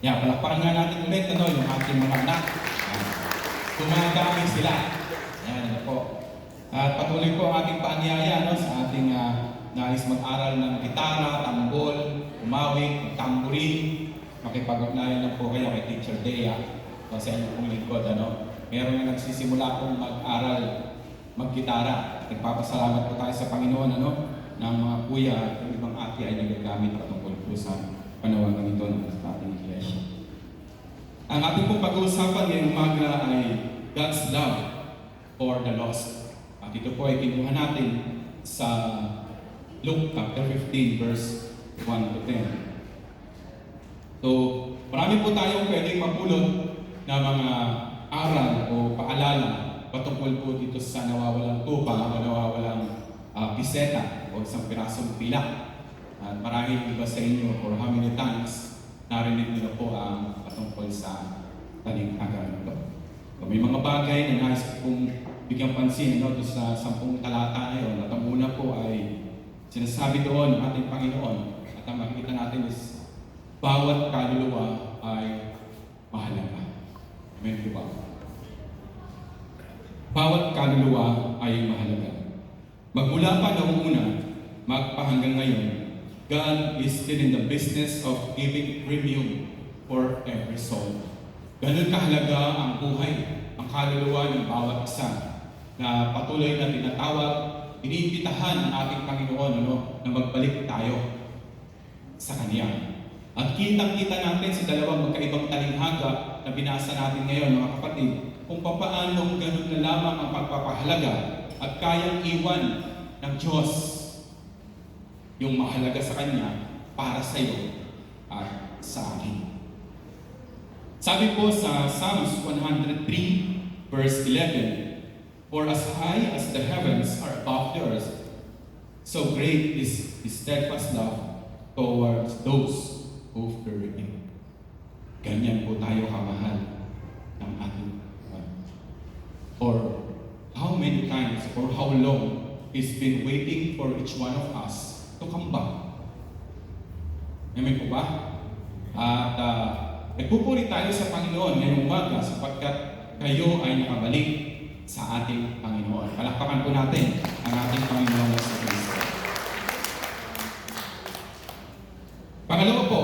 Yan, palakpakan nga natin ulit yung ating mga anak. Tumadami sila. Yan, ano po. At patuloy po ang ating paanyaya sa ating nais mag-aral ng gitara, tambol, umawit, tambourine. Makipag-ugnayan lang po kayo kay Teacher Dea. Sa inyong pong lingkod, meron na nagsisimula pong mag-aral, mag-gitara. Nagpapasalamat po tayo sa Panginoon, ng mga kuya at yung ibang ate ay nagagamit patungkol po sa panawagan ito ng ating iglesia. Ang ating pong pag-uusapan ngayong umaga ay God's love for the lost. At ito po ay kinuha natin sa Luke chapter 15 verse 1 to 10. So, marami po tayong pwedeng mapulot na mga aral o paalala patungkol po dito sa nawawalang tupa o nawawalang piseta o isang pirasong pilak. At marahil iba sa inyo for how many times narinig niyo na po ang patungkol sa talinghaga nito. So, may mga bagay na nais kong bigyan pansin doon sa 10 talata na yun. At ang una po ay sinasabi doon ng ating Panginoon at ang makikita natin is bawat kaluluwa ay mahalaga. Amen po ba? Bawat kaluluwa ay mahalaga. Magmula pa noong una, magpahanggang ngayon, God is still in the business of giving premium for every soul. Ganun kahalaga ang buhay, ang kaluluwa ng bawat isa na patuloy na tinatawag, iniimbitahan ng ating Panginoon na magbalik tayo sa Kanya. At kitang-kita natin sa dalawang magkaibang talinghaga na binasa natin ngayon, mga kapatid, kung papaano ganun na lamang ang pagpapahalaga at kayang iwan ng Diyos yung mahalaga sa Kanya para sa iyo at sa akin. Sabi po sa Psalms 103 verse 11, "For as high as the heavens are above the earth, so great is His steadfast love towards those who fear Him." Ganyan po tayo kamahal ng ating Panginoon. For how many times, for how long, He's been waiting for each one of us to come back. Amen po ba? At nagpupuri tayo sa Panginoon ngayong umaga sapagkat kayo ay nakabalik sa ating Panginoon. Palakpakan po natin ang ating Panginoon sa Kristo. Pangalawa po,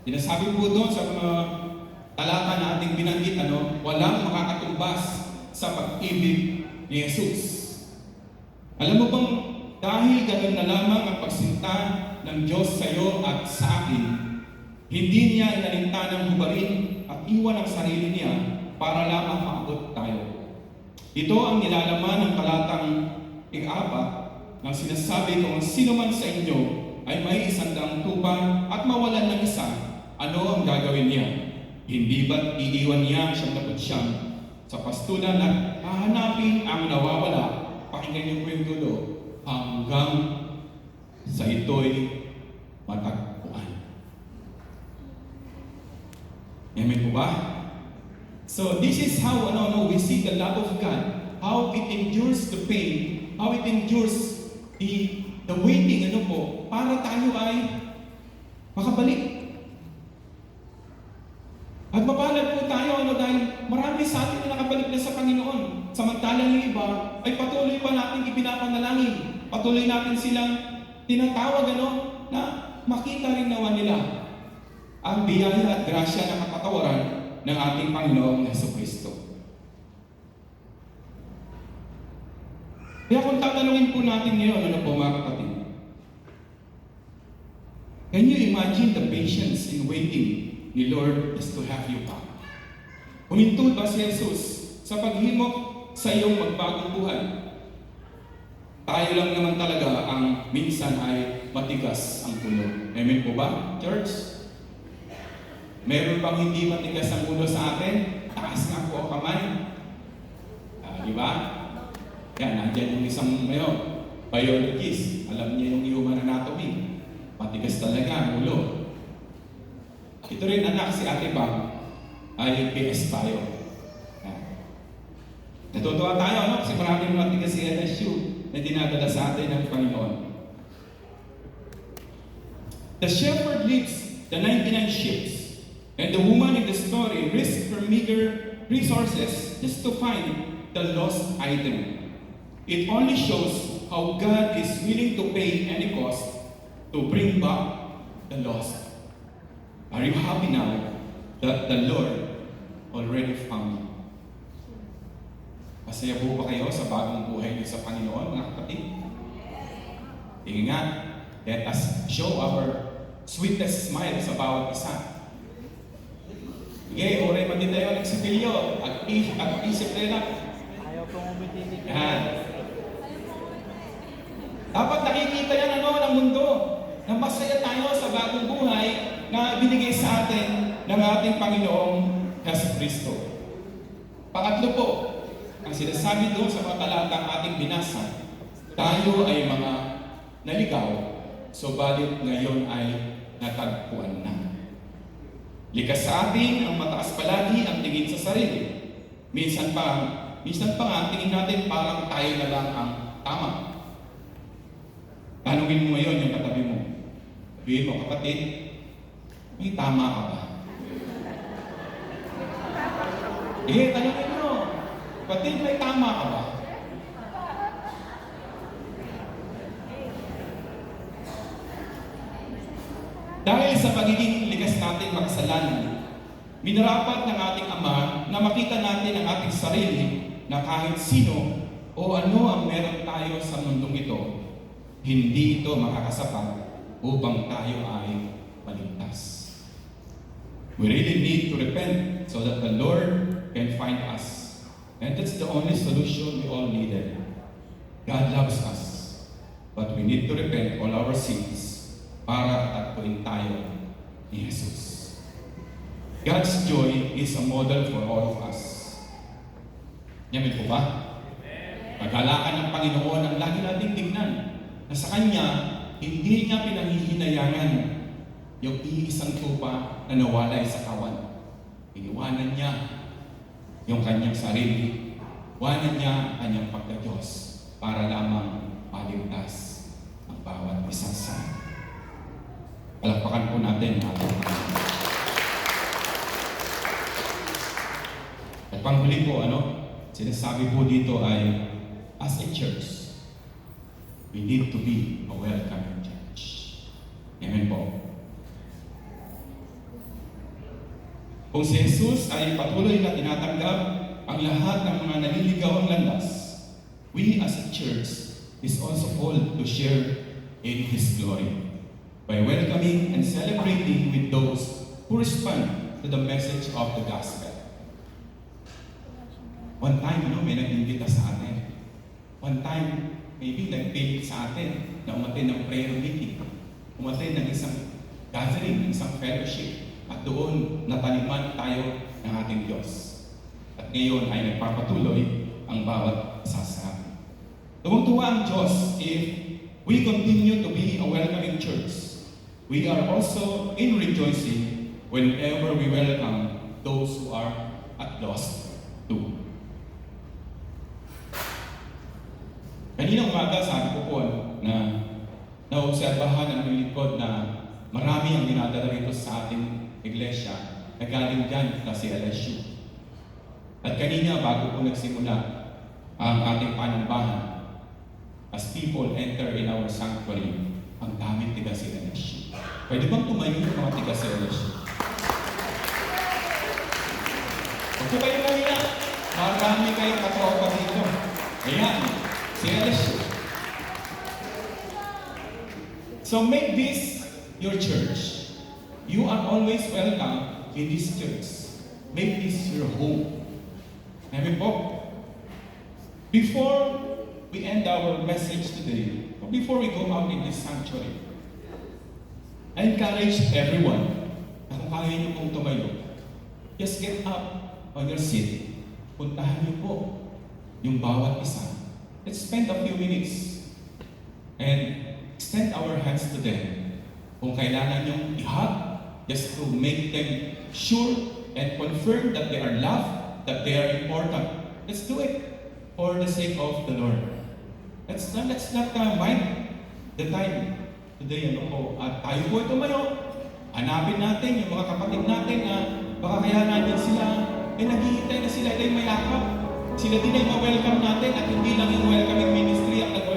sinasabi po doon sa mga talata na ating binanggit, walang makakatumbas sa pag-ibig ni Jesus. Alam mo bang dahil ganun na lamang ang pagsinta ng Diyos sa iyo at sa akin, hindi niya inalinta ng hubarin at iwan ang sarili niya para lamang maabot tayo. Ito ang nilalaman ng talatang 4 ng sinasabi kung sino man sa inyo ay may 100 tupa at mawalan ng isa, ano ang gagawin niya? Hindi ba't iiwan niya ang 99 sa pastulan at hahanapin ang nawawala? Pakinggan niyo po yung dulo hanggang sa ito'y matagpuan. Amen po ba? So this is how we see the love of God, how it endures the pain, how it endures the waiting, para tayo ay makabalik. At mapalad po tayo, dahil marami sa atin na nakabalik na sa Panginoon. Samantalang yung iba ay patuloy pa natin ipinapanalangin. Patuloy natin silang tinatawag, na makita rin naman nila ang biyaya at grasya na kapatawaran ng ating Panginoong Jesucristo. Kaya kung tatanungin po natin ngayon, mga kapatid? Can you imagine the patience in waiting ni Lord is to have you back? Humintol ba si Jesus sa paghimok sa iyong magbagong buhay? Tayo lang naman talaga ang minsan ay matigas ang ulo. Amen po ba, church? Meron bang hindi matigas ang ulo sa atin? Taas nga po ang kamay. Di ba? Yan, nandiyan yung isang biologist. Alam niya yung human anatomy. Matigas talaga ang ulo. Ito rin anak, si Ate Bang, ay PS tayo. Natutuwa tayo, kasi maraming matigas si LSU na dinadala sa atin ng Panginoon. The shepherd leaves the 99 sheep And the woman in the story risked her meager resources just to find the lost item. It only shows how God is willing to pay any cost to bring back the lost. Are you happy now that the Lord already found you? Masaya po ba kayo sa bagong buhay niyo sa Panginoon, mga kapatid? Tingin nga, let us show our sweetest smile sa bawat isa. Sige, oray man din tayo nagsipilyo at isip tayo lang. Ayaw pong umitinig. Yan. Dapat nakikita yan ng mundo na masaya tayo sa bagong buhay na binigay sa atin ng ating Panginoong Jesucristo. Pangatlo po, ang sinasabi doon sa mga talatang ating binasa, tayo ay mga naligaw, subalit ngayon ay natagpuan na. Likas sa atin ang mataas palagi ang tingin sa sarili. Minsan pa nga tingin natin parang tayo na lang ang tama. Tanungin mo ngayon yung katabi mo. Sabihin mo, kapatid, may tama ka ba? Tanungin mo, kapatid, may tama ka ba? Dahil sa pagiging likas natin makasalanan, minarapat ng ating Ama na makita natin ang ating sarili na kahit sino o ano ang meron tayo sa mundong ito, hindi ito makakasapat upang tayo ay maligtas. We really need to repent so that the Lord can find us. And that's the only solution we all needed. God loves us, but we need to repent all our sins para katagpuin tayo ni Jesus. God's joy is a model for all of us. Yamin po ba? Pagalakan ng Panginoon ang lagi nating tingnan na sa Kanya, hindi niya pinanghihinayangan yung iisang tupa na nawalay sa kawan. Iniwanan niya yung kanyang sarili. Iwanan niya ang kanyang pagka-Diyos para lamang maligtas ang bawat isang sa. Palakpakan po natin ang ating Panginoon. At panghuli po, sinasabi po dito ay, as a church, we need to be a welcoming church. Amen po. Kung si Jesus ay patuloy na tinatanggap ang lahat ng mga naliligaw ang landas, we as a church is also called to share in His glory by welcoming and celebrating with those who respond to the message of the gospel. One time, may nag-invita sa atin. One time, maybe nag-pay sa atin na umatin ng prayer meeting, umatin ng isang gathering, isang fellowship, at doon nataniman tayo ng ating Diyos. At ngayon ay nagpapatuloy ang bawat isa sa atin. Tuwang-tuwa ang Diyos if we continue to be a welcoming church. We are also in rejoicing whenever we welcome those who are at lost too. Kanina umaga, sabi ko po na naobserbahan ang lingkod na marami ang dinadala rito sa ating iglesia na galing dyan kasi LSU. At kanina, bago po nagsimula ang ating panambahan, as people enter in our sanctuary, ang daming tiga si LSU. Pwede bang tumayo yung mga tiga si LSU? Huwag po kayo kanina. Marami kayong katropa dito. Ayan, si LSU. So make this your church. You are always welcome in this church. Make this your home. Amen po. Before we end our message today, or before we go out in this sanctuary, I encourage everyone na kung kaya niyo pong tumayo, just get up on your seat. Puntahan niyo po yung bawat isa. Let's spend a few minutes and extend our hands to them. Kung kailangan niyong i-hug, just to make them sure and confirm that they are loved, that they are important. Let's do it for the sake of the Lord. Let's not mind the time today. At tayo po ay tumayo Hanapin natin yung mga kapatid natin na baka kaya natin sila, naghihintay na sila, may yakap. Sila din ay ma-welcome natin at hindi lang yung welcoming ministry ang nag